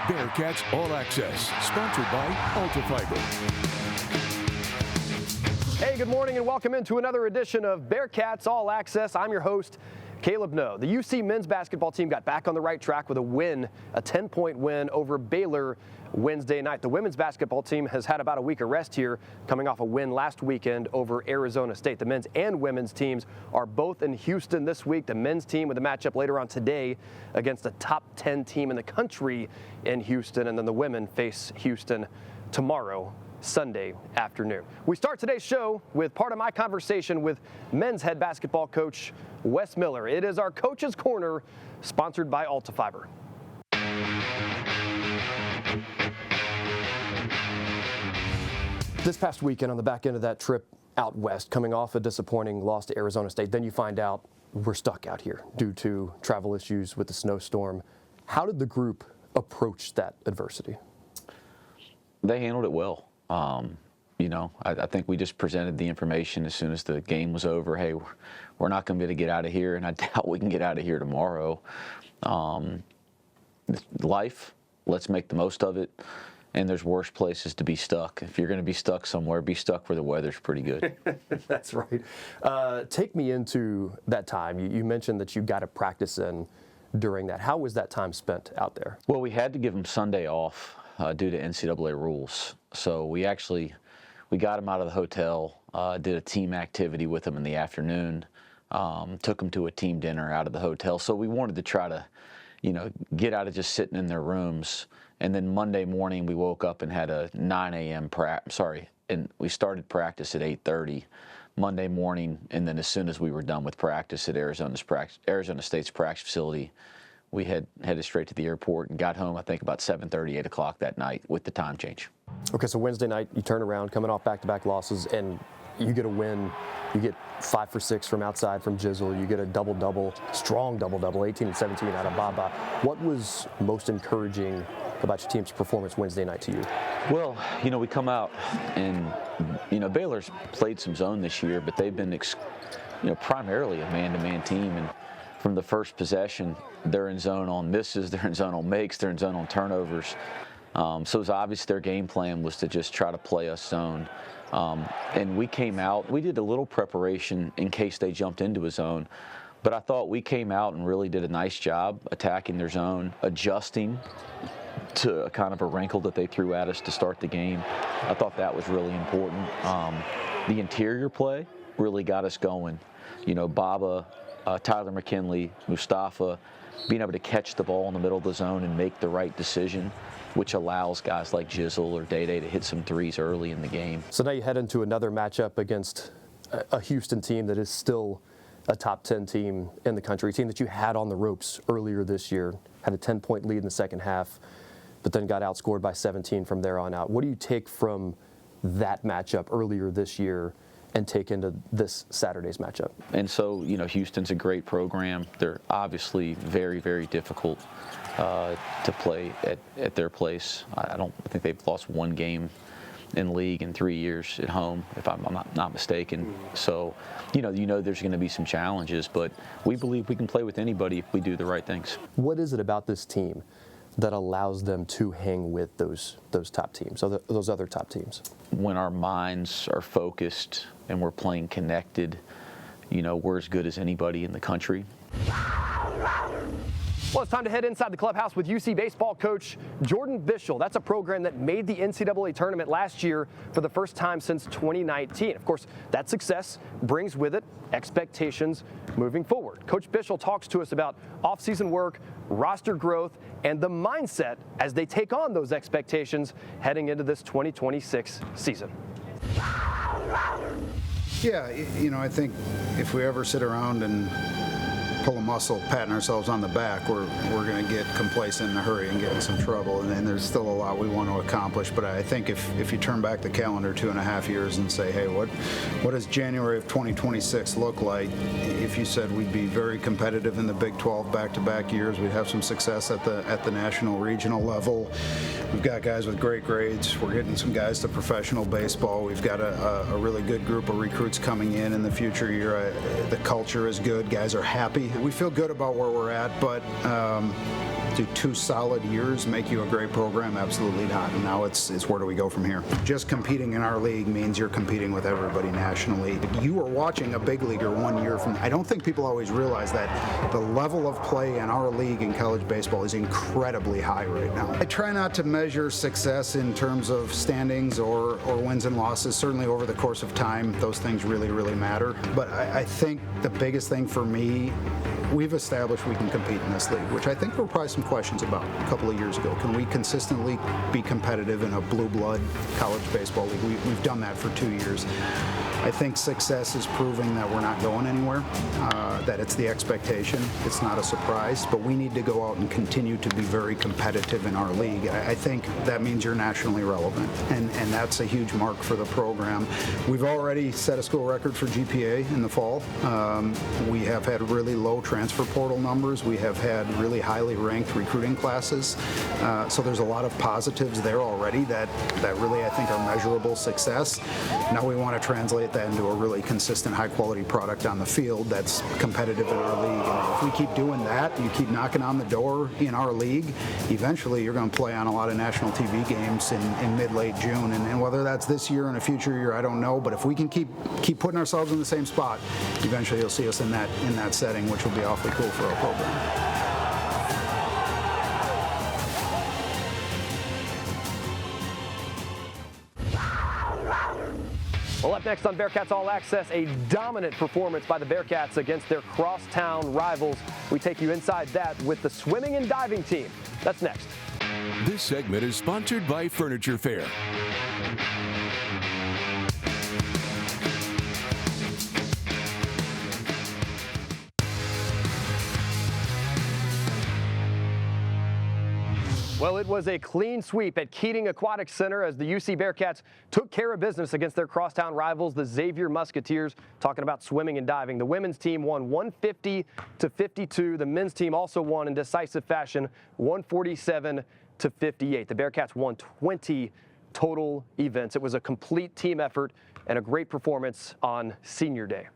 Bearcats All Access, sponsored by Ultrafiber. Hey, good morning and welcome into another edition of Bearcats All Access. I'm your host, Caleb Noe. The UC men's basketball team got back on the right track with a win, a 10-point win over Baylor Wednesday night. The women's basketball team has had about a week of rest here, coming off a win last weekend over Arizona State. The men's and women's teams are both in Houston this week. The men's team with a matchup later on today against a top 10 team in the country in Houston, and then the women face Houston tomorrow, Sunday afternoon. We start today's show with part of my conversation with men's head basketball coach Wes Miller. It is our Coach's Corner, sponsored by Ultrafiber. This past weekend, on the back end of that trip out west, coming off a disappointing loss to Arizona State, then you find out we're stuck out here due to travel issues with the snowstorm. How did the group approach that adversity? They handled it well. I think we just presented the information as soon as the game was over. Hey, we're not going to be able to get out of here, and I doubt we can get out of here tomorrow. Life, let's make the most of it. And there's worse places to be stuck. If you're going to be stuck somewhere, be stuck where the weather's pretty good. That's right. Take me into that time. You mentioned that you got to practice in during that. How was that time spent out there? Well, we had to give them Sunday off due to NCAA rules. So we got them out of the hotel, did a team activity with them in the afternoon, took them to a team dinner out of the hotel. So we wanted to try to, get out of just sitting in their rooms. And then Monday morning we woke up and had a 9 a.m. and we started practice at 8:30 Monday morning. And then as soon as we were done with practice at Arizona State's practice facility, we headed straight to the airport and got home, I think, about 7:30, 8 o'clock that night with the time change. Okay, so Wednesday night you turn around, coming off back-to-back losses, and you get a win. You get 5 for 6 from outside from Jizzle. You get a double-double, strong double-double, 18 and 17 out of Baba. What was most encouraging about your team's performance Wednesday night to you? Well, we come out and, Baylor's played some zone this year, but they've been, primarily a man-to-man team. And from the first possession, they're in zone on misses, they're in zone on makes, they're in zone on turnovers. So it was obvious their game plan was to just try to play us zone. And we came out, we did a little preparation in case they jumped into a zone, but I thought we came out and really did a nice job attacking their zone, adjusting to a kind of a wrinkle that they threw at us to start the game. I thought that was really important. The interior play really got us going. Baba, Tyler McKinley, Mustafa, being able to catch the ball in the middle of the zone and make the right decision, which allows guys like Jizzle or Day-Day to hit some threes early in the game. So now you head into another matchup against a Houston team that is still a top 10 team in the country, a team that you had on the ropes earlier this year, had a 10-point lead in the second half, but then got outscored by 17 from there on out. What do you take from that matchup earlier this year and take into this Saturday's matchup? And so, Houston's a great program. They're obviously very, very difficult to play at their place. I don't think they've lost one game in league in 3 years at home, if I'm not mistaken. So, there's going to be some challenges, but we believe we can play with anybody if we do the right things. What is it about this team that allows them to hang with those top teams, those other top teams? When our minds are focused and we're playing connected, we're as good as anybody in the country. Well, it's time to head inside the clubhouse with UC baseball coach Jordan Bischel. That's a program that made the NCAA tournament last year for the first time since 2019. Of course, that success brings with it expectations moving forward. Coach Bischel talks to us about off-season work, roster growth, and the mindset as they take on those expectations heading into this 2026 season. Yeah, I think if we ever sit around and pull a muscle, patting ourselves on the back, we're going to get complacent in a hurry and get in some trouble. And there's still a lot we want to accomplish. But I think if you turn back the calendar 2.5 years and say, hey, what does January of 2026 look like? If you said we'd be very competitive in the Big 12 back-to-back years, we'd have some success at the national, regional level. We've got guys with great grades. We're getting some guys to professional baseball. We've got a really good group of recruits coming in the future year. The culture is good. Guys are happy. We feel good about where we're at, but Do 2 solid years make you a great program? Absolutely not. And now it's where do we go from here? Just competing in our league means you're competing with everybody nationally. You are watching a big leaguer 1 year from. I don't think people always realize that the level of play in our league in college baseball is incredibly high right now. I try not to measure success in terms of standings or wins and losses. Certainly over the course of time, those things really, really matter. But I think the biggest thing for me, we've established we can compete in this league, which I think there were probably some questions about a couple of years ago. Can we consistently be competitive in a blue blood college baseball league? We've done that for 2 years. I think success is proving that we're not going anywhere, that it's the expectation. It's not a surprise, but we need to go out and continue to be very competitive in our league. I think that means you're nationally relevant, and that's a huge mark for the program. We've already set a school record for GPA in the fall. We have had really low transfer portal numbers. We have had really highly ranked recruiting classes. So there's a lot of positives there already that really I think are measurable success. Now we want to translate that into a really consistent, high-quality product on the field that's competitive in our league. And if we keep doing that, you keep knocking on the door in our league, eventually you're going to play on a lot of national TV games in mid-late June. And whether that's this year and a future year, I don't know. But if we can keep putting ourselves in the same spot, eventually you'll see us in that setting, which will be awfully cool for our program. Well, up next on Bearcats All Access, a dominant performance by the Bearcats against their crosstown rivals. We take you inside that with the swimming and diving team. That's next. This segment is sponsored by Furniture Fair. Well, it was a clean sweep at Keating Aquatic Center as the UC Bearcats took care of business against their crosstown rivals, the Xavier Musketeers. Talking about swimming and diving, the women's team won 150-52. The men's team also won in decisive fashion, 147-58. The Bearcats won 20 total events. It was a complete team effort and a great performance on Senior Day.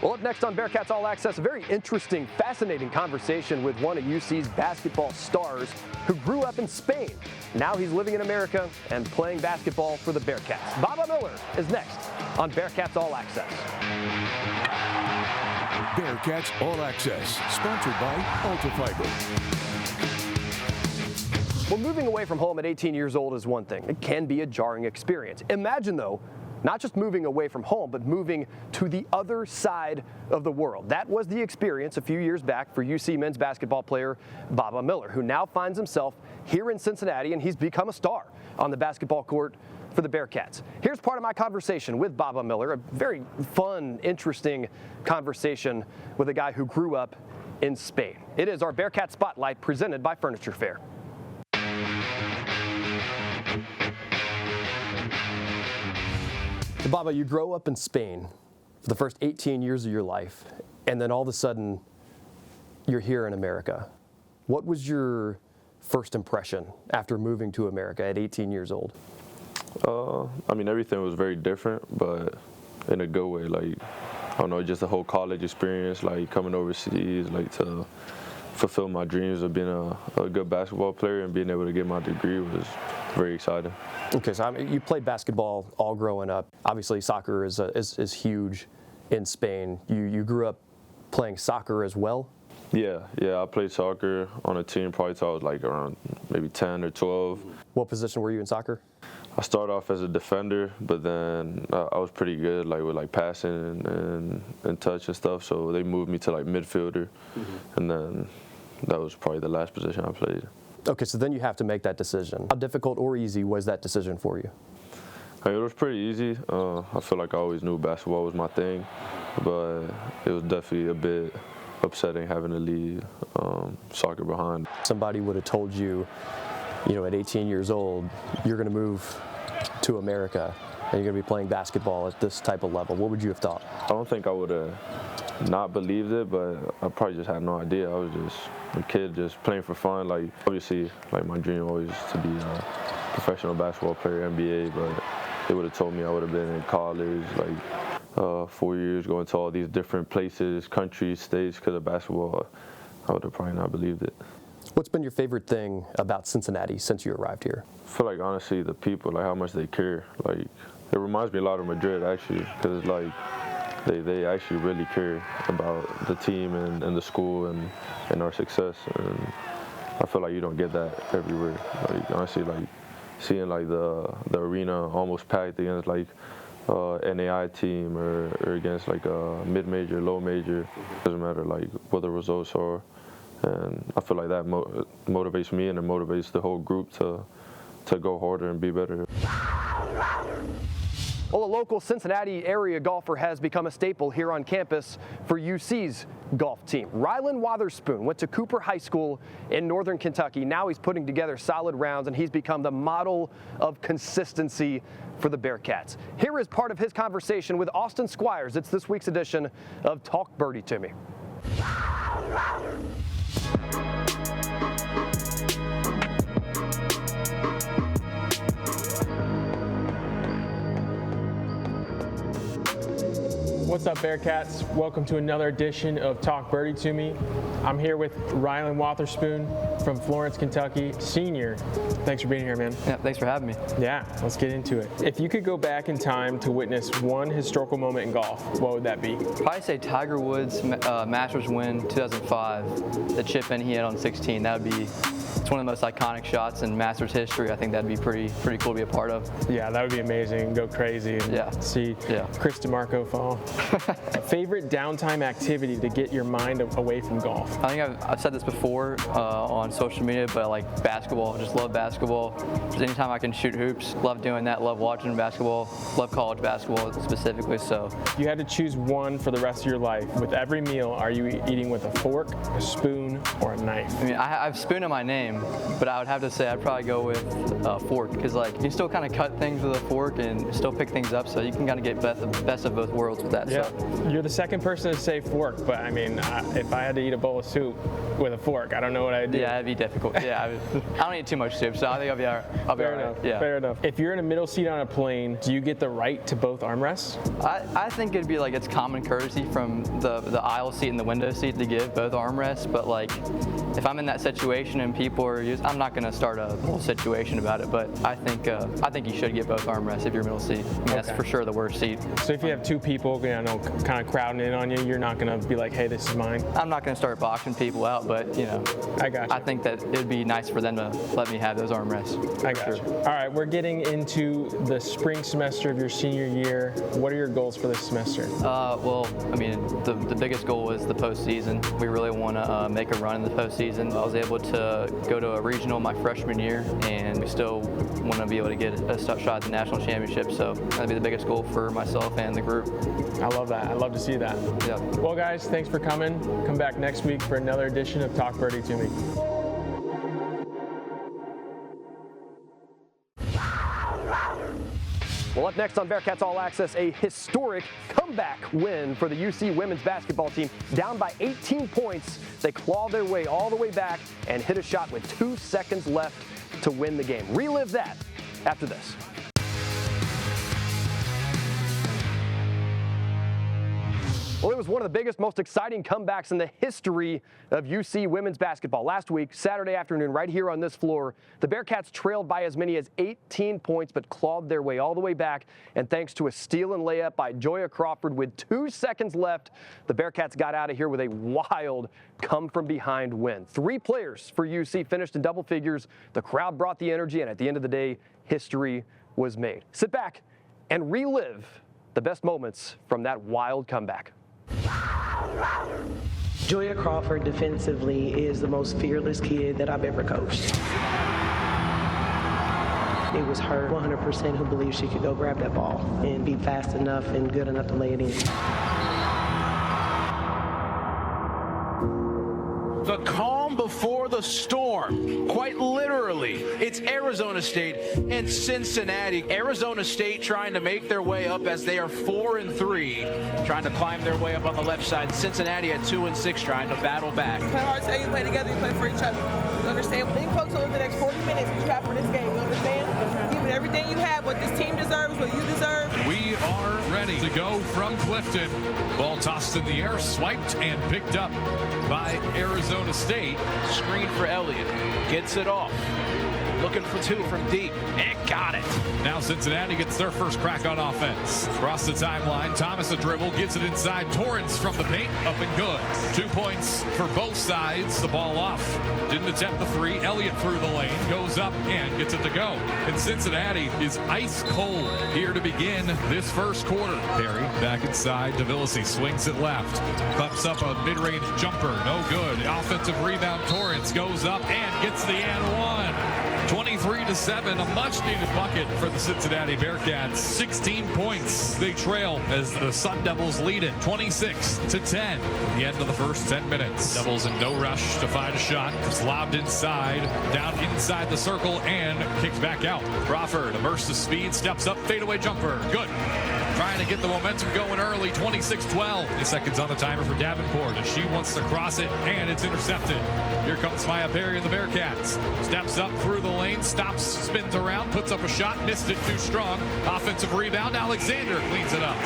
Well, up next on Bearcats All Access, a very interesting, fascinating conversation with one of UC's basketball stars who grew up in Spain. Now he's living in America and playing basketball for the Bearcats. Baba Miller is next on Bearcats All Access. Bearcats All Access, sponsored by Ultifiber. Well, moving away from home at 18 years old is one thing. It can be a jarring experience. Imagine, though, not just moving away from home, but moving to the other side of the world. That was the experience a few years back for UC men's basketball player Baba Miller, who now finds himself here in Cincinnati, and he's become a star on the basketball court for the Bearcats. Here's part of my conversation with Baba Miller, a very fun, interesting conversation with a guy who grew up in Spain. It is our Bearcat Spotlight presented by Furniture Fair. So Baba, you grow up in Spain for the first 18 years of your life, and then all of a sudden, you're here in America. What was your first impression after moving to America at 18 years old? I mean, everything was very different, but in a good way. Like, I don't know, just the whole college experience, like coming overseas, like to fulfill my dreams of being a good basketball player and being able to get my degree was very exciting. Okay, so you played basketball all growing up. Obviously, soccer is huge in Spain. You grew up playing soccer as well? Yeah, I played soccer on a team probably till I was like around maybe 10 or 12. What position were you in soccer? I started off as a defender, but then I was pretty good, like with like passing and touch and stuff. So they moved me to like midfielder, and then that was probably the last position I played. Okay, so then you have to make that decision. How difficult or easy was that decision for you? I mean, it was pretty easy. I feel like I always knew basketball was my thing, but it was definitely a bit upsetting having to leave soccer behind. Somebody would have told you, at 18 years old, you're going to move to America and you're going to be playing basketball at this type of level. What would you have thought? I don't think I would have not believed it, but I probably just had no idea. I was just a kid just playing for fun. Like, obviously, like my dream always to be a professional basketball player, NBA, but they would have told me I would have been in college, like 4 years, going to all these different places, countries, states, because of basketball. I would have probably not believed it. What's been your favorite thing about Cincinnati since you arrived here? I feel like, honestly, the people, like how much they care. Like, it reminds me a lot of Madrid, actually, because it's like they actually really care about the team and the school and our success. And I feel like you don't get that everywhere. Like, honestly, like seeing like the arena almost packed against like NAI team or against like a mid-major, low-major, doesn't matter like what the results are. And I feel like that motivates me and it motivates the whole group to go harder and be better. Well, a local Cincinnati area golfer has become a staple here on campus for UC's golf team. Rylan Wotherspoon went to Cooper High School in northern Kentucky. Now he's putting together solid rounds, and he's become the model of consistency for the Bearcats. Here is part of his conversation with Austin Squires. It's this week's edition of Talk Birdie to Me. What's up, Bearcats? Welcome to another edition of Talk Birdie to Me. I'm here with Rylan Wotherspoon from Florence, Kentucky, senior. Thanks for being here, man. Yeah, thanks for having me. Yeah, let's get into it. If you could go back in time to witness one historical moment in golf, what would that be? Probably say Tiger Woods' Masters win 2005, the chip in he had on 16. That would be. It's one of the most iconic shots in Masters history. I think that'd be pretty cool to be a part of. Yeah, that would be amazing. Go crazy and see Chris DeMarco fall. Favorite downtime activity to get your mind away from golf? I think I've said this before on social media, but I like basketball. Just love basketball. Just anytime I can shoot hoops, love doing that. Love watching basketball. Love college basketball specifically. So if you had to choose one for the rest of your life, with every meal, are you eating with a fork, a spoon, or a knife? I mean, I have spoon in my name, but I would have to say I'd probably go with a fork, because like you can still kind of cut things with a fork and still pick things up, so you can kind of get best of both worlds with that. Yeah, so. You're the second person to say fork, but I mean, if I had to eat a bowl of soup with a fork, I don't know what I'd do. Yeah, it'd be difficult. Yeah, I don't eat too much soup, so I think I'll be all right. Fair enough. Yeah. Fair enough. If you're in a middle seat on a plane, do you get the right to both armrests? I think it'd be like it's common courtesy from the aisle seat and the window seat to give both armrests, but like if I'm in that situation and people are using, I'm not going to start a whole situation about it, but I think you should get both armrests if you're middle seat. I mean, that's for sure the worst seat. So if you have two people, kind of crowding in on you, you're not going to be like, hey, this is mine? I'm not going to start boxing people out, but I got you. I think that it'd be nice for them to let me have those armrests. I got you. All right, we're getting into the spring semester of your senior year. What are your goals for this semester? Well, I mean, the biggest goal was the postseason. We really want to make a run in the postseason. I was able to go to a regional my freshman year, and we still want to be able to get a shot at the national championship, so that'd be the biggest goal for myself and the group. I love that. I love to see that. Yeah. Well, guys, thanks for coming. Come back next week for another edition of Talk Birdie to Me. Well, up next on Bearcats All Access, a historic comeback win for the UC women's basketball team. Down by 18 points, they clawed their way all the way back and hit a shot with 2 seconds left to win the game. Relive that after this. Well, it was one of the biggest, most exciting comebacks in the history of UC women's basketball. Last week, Saturday afternoon, right here on this floor, the Bearcats trailed by as many as 18 points, but clawed their way all the way back. And thanks to a steal and layup by Joya Crawford with 2 seconds left, the Bearcats got out of here with a wild come-from-behind win. 3 players for UC finished in double figures. The crowd brought the energy, and at the end of the day, history was made. Sit back and relive the best moments from that wild comeback. Joya Crawford defensively is the most fearless kid that I've ever coached. It was her 100% who believed she could go grab that ball and be fast enough and good enough to lay it in. The calm before the storm, quite literally. It's Arizona State and Cincinnati. Arizona State trying to make their way up as they are 4-3, trying to climb their way up on the left side. Cincinnati at 2-6, trying to battle back. Play hard, say you play together, you play for each other. You understand? Think folks over the next 40 minutes you have for this game. You understand? Give it everything you have, what this team deserves, what you deserve. We are ready to go from Clifton. Ball tossed in the air, swiped and picked up by Arizona State. Screen for Elliott. Gets it off. Looking for 2 from deep. And got it. Now Cincinnati gets their first crack on offense. Across the timeline, Thomas a dribble, gets it inside. Torrance from the paint, up and good. 2 points for both sides. The ball off. Didn't attempt the 3. Elliott through the lane, goes up and gets it to go. And Cincinnati is ice cold here to begin this first quarter. Perry back inside. DeVillisi swings it left. Bumps up a mid-range jumper. No good. Offensive rebound. Torrance goes up and gets the and one. 23-7, a much-needed bucket for the Cincinnati Bearcats. 16 points they trail as the Sun Devils lead it 26-10 at the end of the first 10 minutes. Devils in no rush to find a shot. It's lobbed inside, down inside the circle, and kicked back out. Crawford, immersed the speed, steps up, fadeaway jumper. Good. Trying to get the momentum going early, 26-12. 8 seconds on the timer for Davenport as she wants to cross it, and it's intercepted. Here comes Maya Perry and the Bearcats. Steps up through the lane, stops, spins around, puts up a shot, missed it too strong. Offensive rebound, Alexander cleans it up.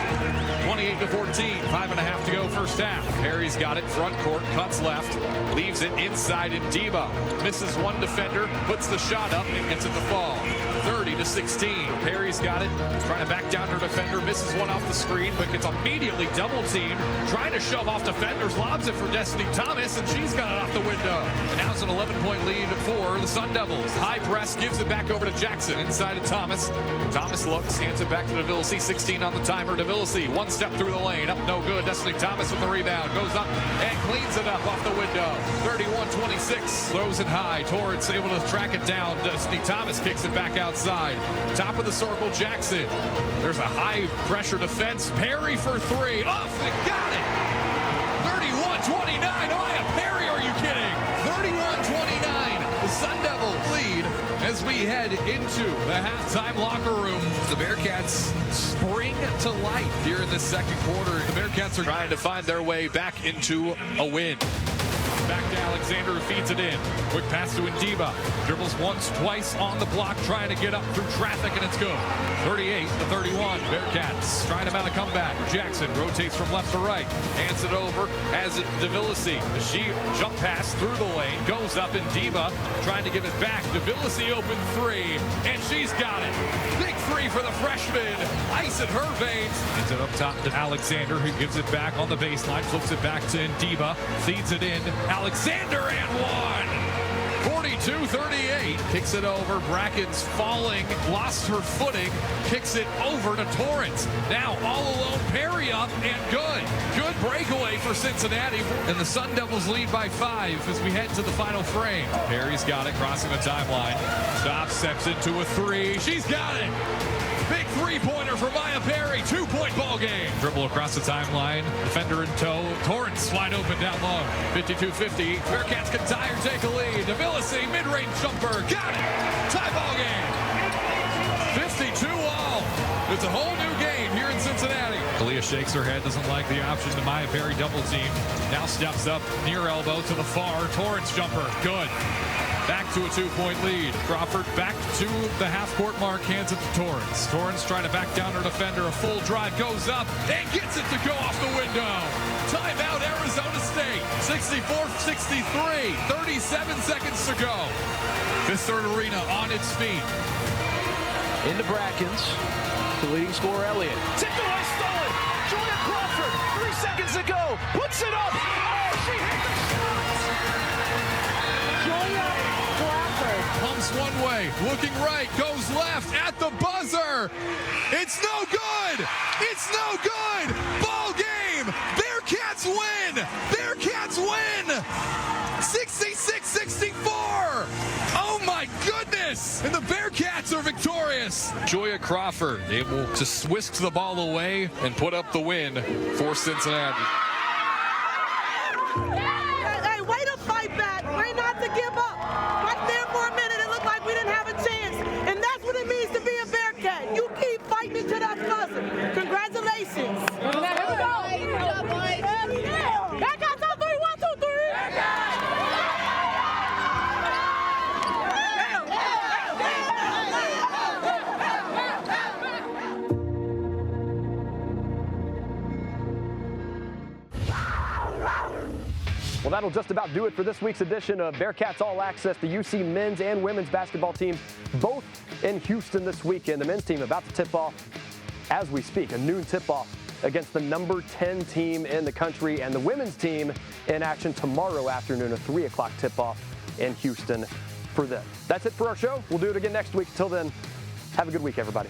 28-14, 5.5 to go first half. Perry's got it, front court, cuts left, leaves it inside in Deba. Misses one defender, puts the shot up, and gets it to fall. 30-16. Perry's got it, trying to back down her defender, misses one off the screen, but gets immediately double teamed, trying to shove off defenders, lobs it for Destiny Thomas, and she's got it off the window. And now it's an 11-point lead for the Sun Devils. High press, gives it back over to Jackson, inside to Thomas. Thomas looks, hands it back to DeVillisi, 16 on the timer. DeVillisi, one step through the lane, up no good. Destiny Thomas with the rebound, goes up and cleans it up off the window. 31-26, throws it high. Torrance able to track it down. Destiny Thomas kicks it back outside. Top of the circle, Jackson. There's a high pressure defense. Perry for 3. Off and got it. 31-29. Maya Perry, are you kidding? 31-29. The Sun Devils lead as we head into the halftime locker room. The Bearcats spring to life here in the second quarter. The Bearcats are trying to find their way back into a win. Back to Alexander, who feeds it in. Quick pass to Ndiba. Dribbles once, twice on the block, trying to get up through traffic, and it's good. 38-31. Bearcats trying to mount a comeback. Jackson rotates from left to right. Hands it over as DeVillisi. She jump pass through the lane. Goes up Ndiba, trying to give it back. DeVillisi open 3, and she's got it. Big 3 for the freshman. Ice in her veins. Hands it up top to Alexander, who gives it back on the baseline. Flips it back to Ndiba. Feeds it in. Alexander and 1. 42-38. Kicks it over. Bracken's falling. Lost her footing. Kicks it over to Torrance. Now all alone. Perry up and good. Good breakaway for Cincinnati. And the Sun Devils lead by 5 as we head to the final frame. Perry's got it. Crossing the timeline. Stops. Steps into a 3. She's got it. Big 3-pointer for Maya Perry. 2-point ball game. Dribble across the timeline. Defender in tow. Torrance wide open down low. 52-50. Bearcats can tie or take a lead. DeVillisi, mid-range jumper. Got it. Tie ball game. 52 all. It's a whole new game here in Cincinnati. Kalia shakes her head. Doesn't like the option to Maya Perry double team. Now steps up near elbow to the far. Torrance jumper. Good. Back to a 2-point lead. Crawford back to the half-court mark, hands it to Torrance. Torrance trying to back down her defender. A full drive goes up and gets it to go off the window. Timeout, Arizona State. 64-63. 37 seconds to go. Fifth Third Arena on its feet. Into Brackens. The leading scorer, Elliott. Tipped away, stolen. Julia Crawford, 3 seconds to go. Puts it up. Oh, she hit the shot. Julia Crawford. Pumps one way, looking right, goes left at the buzzer. It's no good. It's no good. Ball game. Bearcats win. Bearcats win. 66-64. Oh my goodness. And the Bearcats are victorious. Julia Crawford able to whisk the ball away and put up the win for Cincinnati. Hey, way to fight back. Way not to give up. Right there for a minute, it looked like we didn't have a chance. And that's what it means to be a Bearcat. You keep fighting to that buzzer. Congratulations. Here we go. Bearcats on 3, 1, 2, 3. Well, that'll just about do it for this week's edition of Bearcats All Access. The UC men's and women's basketball team both in Houston this weekend. The men's team about to tip off as we speak, a noon tip-off against the number 10 team in the country, and the women's team in action tomorrow afternoon, a 3 o'clock tip-off in Houston for them. That's it for our show. We'll do it again next week. Till then, have a good week, everybody.